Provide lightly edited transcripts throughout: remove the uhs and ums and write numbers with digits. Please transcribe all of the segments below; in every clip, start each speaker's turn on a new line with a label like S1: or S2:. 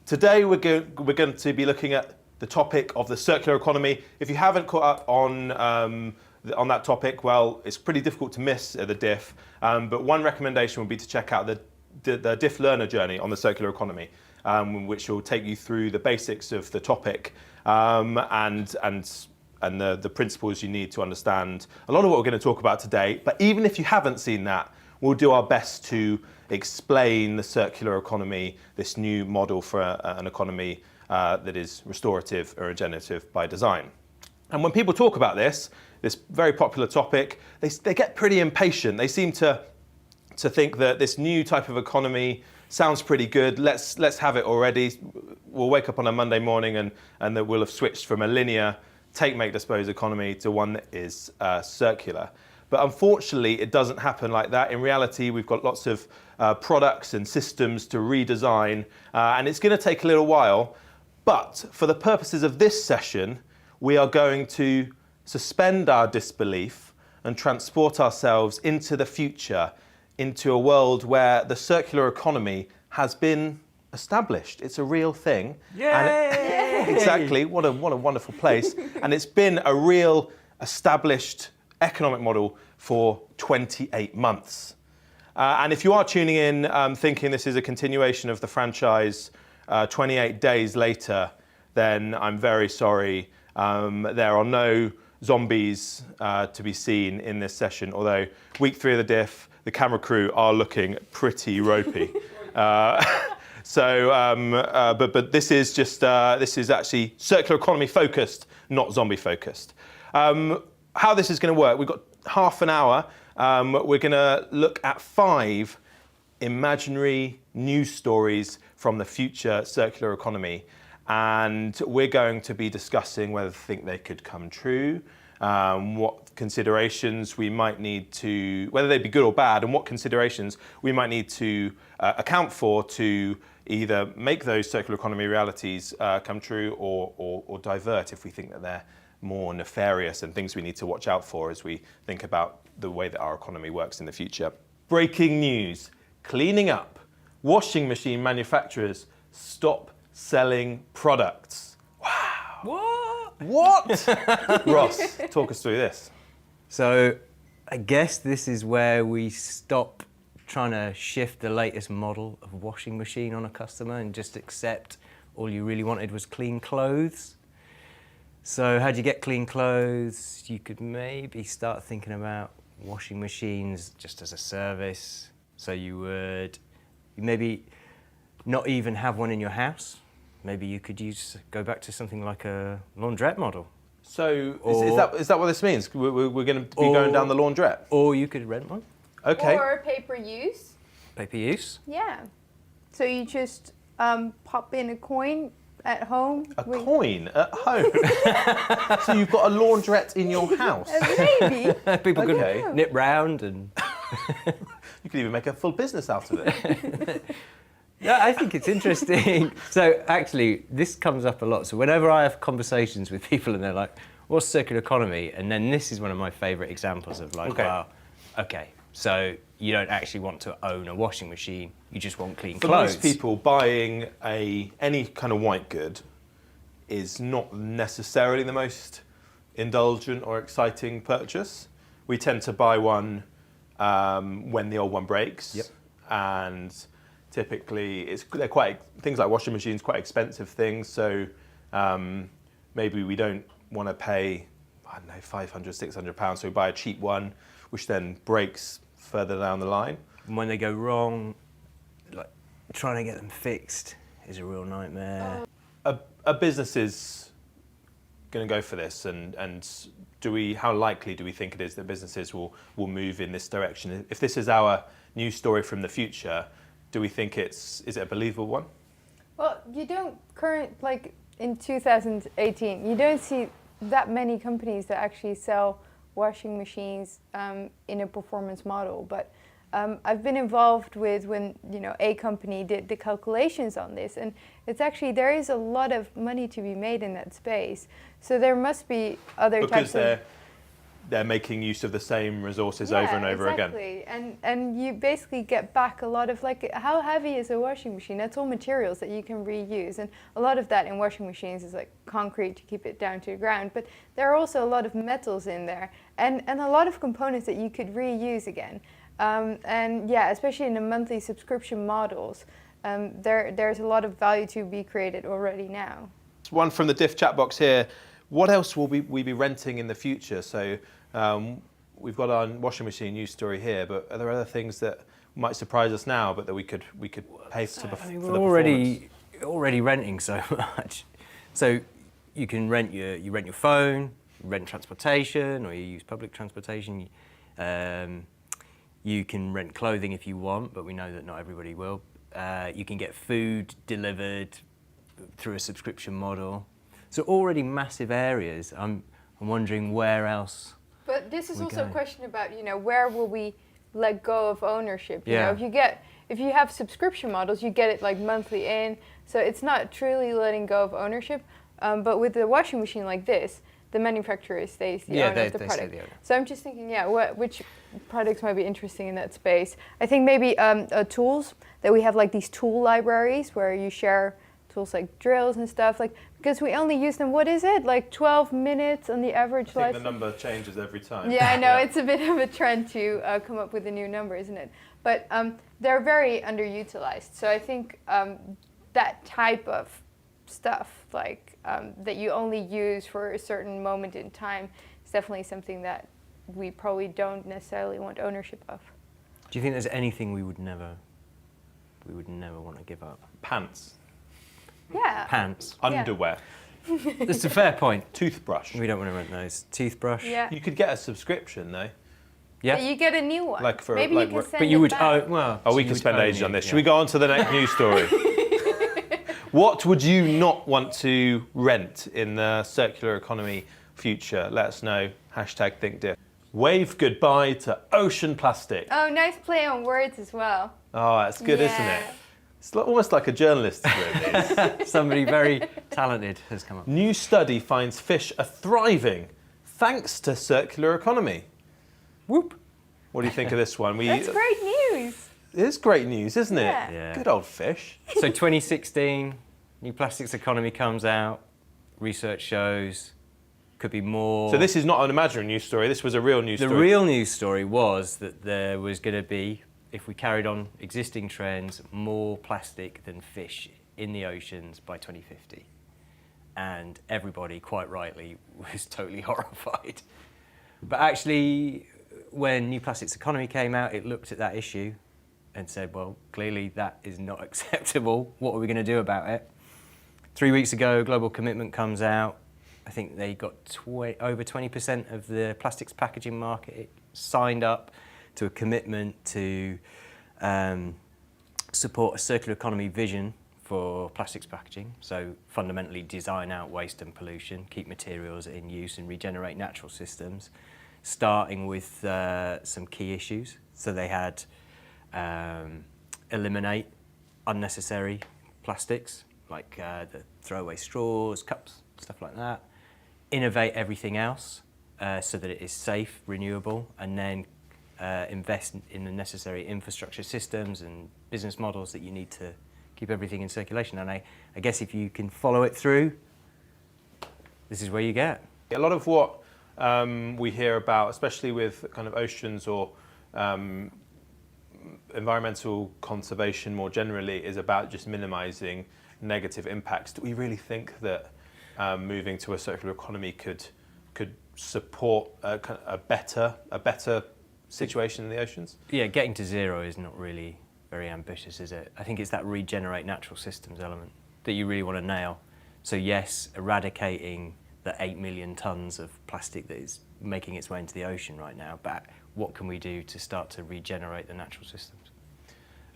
S1: Today we're going to be looking at the topic of the circular economy. If you haven't caught up on that topic, well, it's pretty difficult to miss at the DIF. But one recommendation would be to check out the DIF Learner Journey on the circular economy, which will take you through the basics of the topic and the principles you need to understand a lot of what we're going to talk about today. But even if you haven't seen that, we'll do our best to explain the circular economy, this new model for an economy that is restorative or regenerative by design. And when people talk about this very popular topic, they get pretty impatient. They seem to think that this new type of economy sounds pretty good. Let's have it already. We'll wake up on a Monday morning and that we'll have switched from a linear take, make, dispose economy to one that is circular. But unfortunately, it doesn't happen like that. In reality, we've got lots of products and systems to redesign, and it's going to take a little while. But for the purposes of this session, we are going to suspend our disbelief and transport ourselves into the future, into a world where the circular economy has been established. It's a real thing.
S2: Yay!
S1: Exactly. What a wonderful place. And it's been a real established economic model for 28 months. And if you are tuning in thinking this is a continuation of the franchise 28 days later, then I'm very sorry. There are no zombies to be seen in this session, although week 3 of the DIF, the camera crew are looking pretty ropey. But this is just this is actually circular economy focused, not zombie focused. How this is going to work? We've got half an hour. We're going to look at 5 imaginary news stories from the future circular economy, and we're going to be discussing whether we think they could come true, what considerations we might need to, whether they'd be good or bad, and what considerations we might need to account for to either make those circular economy realities come true or divert if we think that they're more nefarious and things we need to watch out for as we think about the way that our economy works in the future. Breaking news, cleaning up. Washing machine manufacturers stop selling products. Wow. What? Ross, talk us through this.
S2: So I guess this is where we stop trying to shift the latest model of washing machine on a customer and just accept all you really wanted was clean clothes. So how do you get clean clothes? You could maybe start thinking about washing machines just as a service. So you would maybe not even have one in your house. Maybe you could go back to something like a laundrette model.
S1: So is that what this means? We're going to be going down the laundrette?
S2: Or you could rent one.
S1: Okay.
S3: Or pay-per-use.
S2: Pay-per-use?
S3: Yeah. So you just pop in a coin at home.
S1: A coin at home? So you've got a laundrette in your house?
S3: Maybe.
S2: People could nip round and...
S1: You could even make a full business out of it.
S2: Yeah, I think it's interesting. So actually, this comes up a lot. So whenever I have conversations with people and they're like, what's circular economy? And then this is one of my favourite examples of like, wow, okay, so you don't actually want to own a washing machine, you just want clean clothes.
S1: For most people, buying any kind of white good is not necessarily the most indulgent or exciting purchase. We tend to buy one when the old one breaks. Yep. And typically, things like washing machines, quite expensive things. So maybe we don't want to pay, I don't know, £500, £600. So we buy a cheap one, which then breaks further down the line.
S2: And when they go wrong, like trying to get them fixed is a real nightmare.
S1: Are businesses going to go for this? And how likely do we think it is that businesses will move in this direction? If this is our news story from the future, do we think is it a believable one?
S3: Well, you don't like in 2018, you don't see that many companies that actually sell washing machines in a performance model. But I've been involved with when a company did the calculations on this, and it's actually there is a lot of money to be made in that space. So there must be other types of
S1: they're making use of the same resources over and over again.
S3: Exactly. And you basically get back a lot of, like, how heavy is a washing machine? That's all materials that you can reuse. And a lot of that in washing machines is like concrete to keep it down to the ground. But there are also a lot of metals in there and a lot of components that you could reuse again. And yeah, especially in the monthly subscription models, there's a lot of value to be created already now.
S1: One from the DIF chat box here. What else will we be renting in the future? So we've got our washing machine news story here, but are there other things that might surprise us now, but that we could pay for the performance?
S2: We're already renting so much. So you can rent your phone, rent transportation, or you use public transportation. You can rent clothing if you want, but we know that not everybody will. You can get food delivered through a subscription model. So already massive areas. I'm wondering where else.
S3: But this is also a question about, where will we let go of ownership? You know, if you have subscription models, you get it like monthly in, so it's not truly letting go of ownership. But with the washing machine like this, the manufacturer stays the owner of the product. So I'm just thinking, which products might be interesting in that space? I think maybe tools, that we have like these tool libraries where you share tools like drills and stuff, like, because we only use them, what is it, like 12 minutes on the average life?
S1: I think the number changes every time.
S3: Yeah, I know, it's a bit of a trend to come up with a new number, isn't it? But they're very underutilized. So I think that type of stuff, like that you only use for a certain moment in time, is definitely something that we probably don't necessarily want ownership of.
S2: Do you think there's anything we would never want to give up?
S1: Pants.
S3: Yeah.
S2: Pants.
S1: Underwear.
S2: That's a fair point.
S1: Toothbrush.
S2: We don't want to rent those. Toothbrush.
S3: Yeah.
S1: You could get a subscription though.
S2: Yeah.
S3: But you get a new one.
S1: Like for
S3: maybe
S1: like,
S3: you can send
S2: but you
S3: it
S2: would
S3: back.
S1: we can spend ages on this. Should we go on to the next news story? What would you not want to rent in the circular economy future? Let us know. #ThinkDiff. Wave goodbye to ocean plastic.
S3: Oh, nice play on words as well.
S1: Oh, that's good, isn't it? It's almost like a journalist doing this.
S2: Somebody very talented has come up.
S1: New study finds fish are thriving thanks to circular economy.
S2: Whoop.
S1: What do you think of this one?
S3: That's great news.
S1: It is great news, isn't it?
S2: Yeah.
S1: Good old fish.
S2: So 2016, new plastics economy comes out. Research shows could be more.
S1: So this is not an imaginary news story. This was a real news story.
S2: The real news story was that there was going to be, if we carried on existing trends, more plastic than fish in the oceans by 2050. And everybody, quite rightly, was totally horrified. But actually, when New Plastics Economy came out, it looked at that issue and said, well, clearly that is not acceptable. What are we going to do about it? 3 weeks ago, Global Commitment comes out. I think they got over 20% of the plastics packaging market signed up to a commitment to support a circular economy vision for plastics packaging. So fundamentally design out waste and pollution, keep materials in use and regenerate natural systems, starting with some key issues. So they had eliminate unnecessary plastics, like the throwaway straws, cups, stuff like that. Innovate everything else so that it is safe, renewable, and then invest in the necessary infrastructure systems and business models that you need to keep everything in circulation. And I guess if you can follow it through, this is where you get.
S1: A lot of what we hear about, especially with kind of oceans or environmental conservation more generally, is about just minimizing negative impacts. Do we really think that moving to a circular economy could support a better situation in the oceans?
S2: Yeah, getting to zero is not really very ambitious, is it? I think it's that regenerate natural systems element that you really want to nail. So yes, eradicating the 8 million tons of plastic that is making its way into the ocean right now, but what can we do to start to regenerate the natural systems?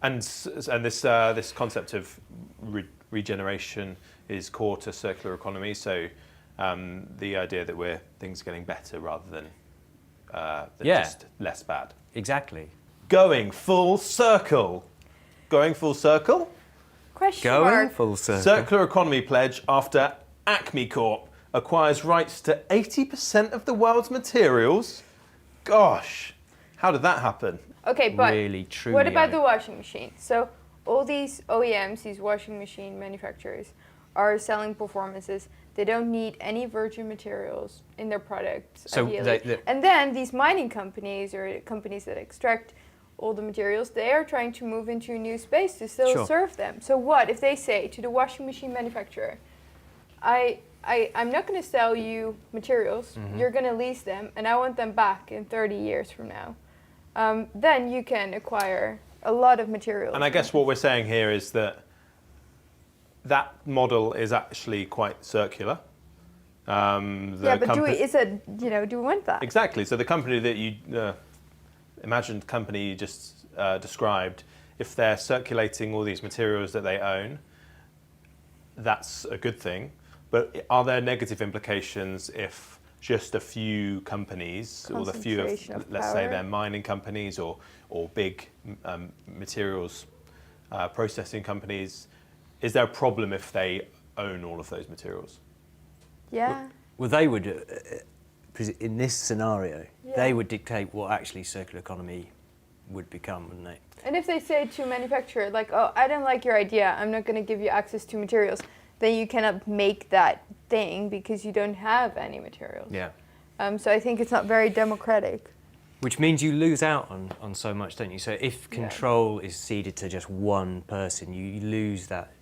S1: And this concept of regeneration is core to circular economy. So the idea that things are getting better rather than just less bad.
S2: Exactly.
S1: Going full circle. Going full circle?
S3: Question
S2: Going
S3: mark.
S2: full circle.
S1: Circular economy pledge after Acme Corp acquires rights to 80% of the world's materials. Gosh, how did that happen?
S3: Okay, but
S2: Really, truly
S3: what about
S2: own.
S3: the washing machine? So all these OEMs, these washing machine manufacturers, are selling performances. They don't need any virgin materials in their products,
S2: So
S3: ideally. And then these mining companies or companies that extract all the materials, they are trying to move into a new space to still
S2: Sure.
S3: serve them. So what if they say to the washing machine manufacturer, I'm not going to sell you materials, you're going to lease them, and I want them back in 30 years from now. Then you can acquire a lot of materials.
S1: And I guess what we're saying here is that that model is actually quite circular.
S3: Yeah, but do we want that?
S1: Exactly. So the company that you imagined company you just described, if they're circulating all these materials that they own, that's a good thing. But are there negative implications if just a few companies, or the few of, let's say they're mining companies or big materials processing companies, is there a problem if they own all of those materials?
S3: Yeah.
S2: Well, they would, in this scenario,
S3: Yeah.
S2: they would dictate what actually circular economy would become, wouldn't they?
S3: And if they say to a manufacturer, like, oh, I don't like your idea, I'm not going to give you access to materials, then you cannot make that thing because you don't have any materials.
S2: Yeah.
S3: So I think it's not very democratic.
S2: Which means you lose out on so much, don't you? So if control is ceded to just one person, you lose that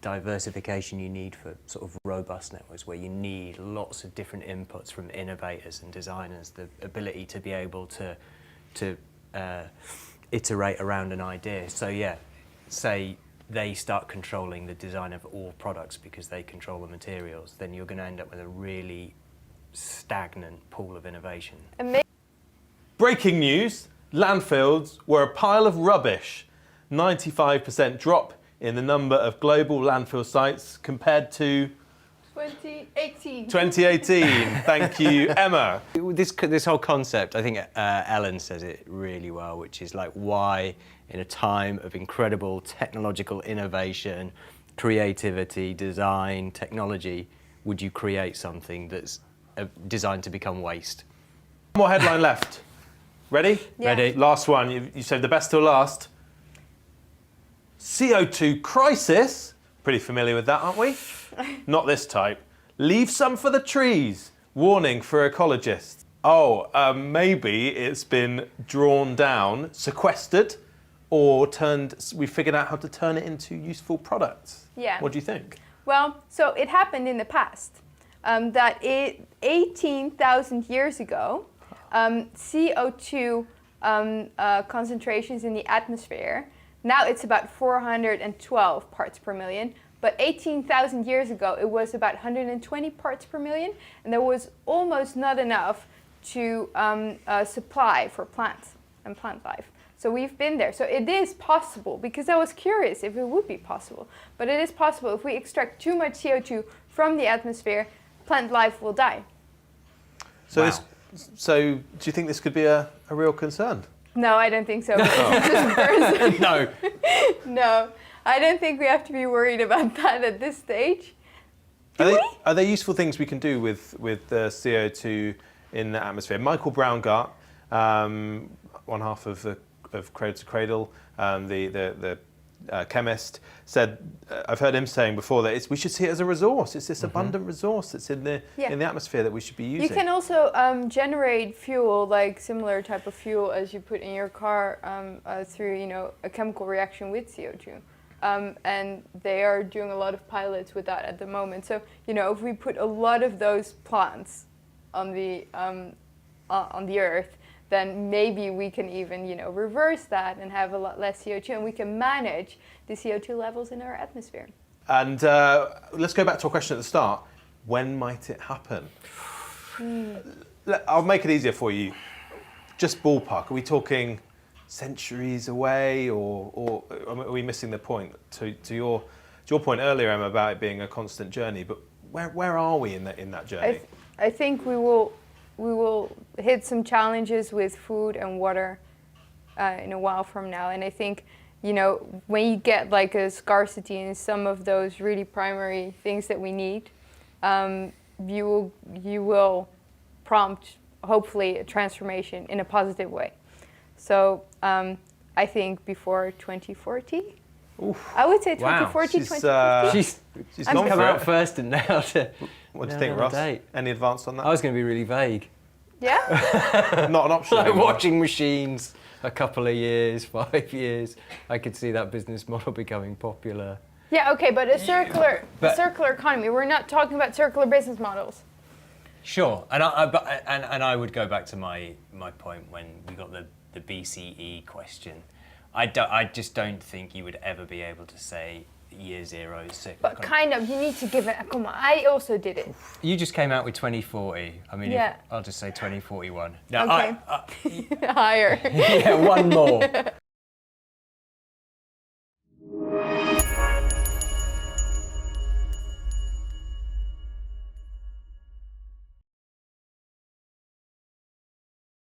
S2: diversification you need for sort of robust networks, where you need lots of different inputs from innovators and designers, the ability to be able to iterate around an idea. So yeah, say they start controlling the design of all products because they control the materials, then you're going to end up with a really stagnant pool of innovation.
S3: And
S1: Breaking news, landfills were a pile of rubbish. 95% drop in the number of global landfill sites compared to
S3: 2018.
S1: 2018. Thank you, Emma.
S2: This whole concept, I think Ellen says it really well, which is like, why in a time of incredible technological innovation, creativity, design, technology, would you create something that's designed to become waste?
S1: One more headline left. Ready?
S3: Yeah.
S2: Ready.
S1: Last one. You saved the best till last. CO2 crisis. Pretty familiar with that, aren't we? Not this type. Leave some for the trees. Warning for ecologists. Oh, maybe it's been drawn down, sequestered, or we figured out how to turn it into useful products.
S3: Yeah.
S1: What do you think?
S3: Well, so it happened in the past. 18,000 years ago, CO2 concentrations in the atmosphere, now it's about 412 parts per million, but 18,000 years ago it was about 120 parts per million, and there was almost not enough to supply for plants and plant life. So we've been there. So it is possible, because I was curious if it would be possible, but it is possible. If we extract too much CO2 from the atmosphere, plant life will die.
S1: So,
S2: Wow.
S1: so do you think this could be a real concern?
S3: No, I don't think so. Just burns.
S2: No.
S3: No, I don't think we have to be worried about that at this stage.
S1: Are there useful things we can do with the CO2 in the atmosphere? Michael Braungart, one half of Cradle to Cradle, the chemist, said, I've heard him saying before that we should see it as a resource. It's this abundant resource that's in the atmosphere that we should be using.
S3: You can also generate fuel, like similar type of fuel as you put in your car through, a chemical reaction with CO2. And they are doing a lot of pilots with that at the moment. So, if we put a lot of those plants on the Earth, then maybe we can even, reverse that and have a lot less CO2, and we can manage the CO2 levels in our atmosphere.
S1: And let's go back to a question at the start. When might it happen? I'll make it easier for you. Just ballpark. Are we talking centuries away, or are we missing the point? To your point earlier, Emma, about it being a constant journey, but where are we in that journey?
S3: I think we will hit some challenges with food and water in a while from now. And I think, when you get like a scarcity in some of those really primary things that we need, you will prompt hopefully a transformation in a positive way. So I think before 2040.
S1: Oof.
S3: I would say
S2: Wow.
S3: 2040,
S1: She's,
S3: 2050.
S1: She's
S3: I'm
S1: gone
S2: come
S1: for
S2: out
S1: it.
S2: first and nailed it.
S1: What do you
S2: nailed
S1: think,
S2: on a
S1: Ross?
S2: date.
S1: Any advance on that?
S2: I was going to be really vague.
S3: Yeah?
S1: Not an option
S2: Like
S1: anymore.
S2: washing machines, a couple of years, 5 years. I could see that business model becoming popular.
S3: Yeah, okay, but a circular
S2: But-
S3: circular economy. We're not talking about circular business models.
S2: Sure, and I would go back to my point when we got the BCE question. I just don't think you would ever be able to say year zero is circular
S3: But
S2: economy.
S3: kind of, you need to give it. Come on, I also did it.
S2: You just came out with 2040. I mean,
S3: Yeah.
S2: I'll just say 2041. No,
S3: Okay. Higher.
S2: yeah, one more.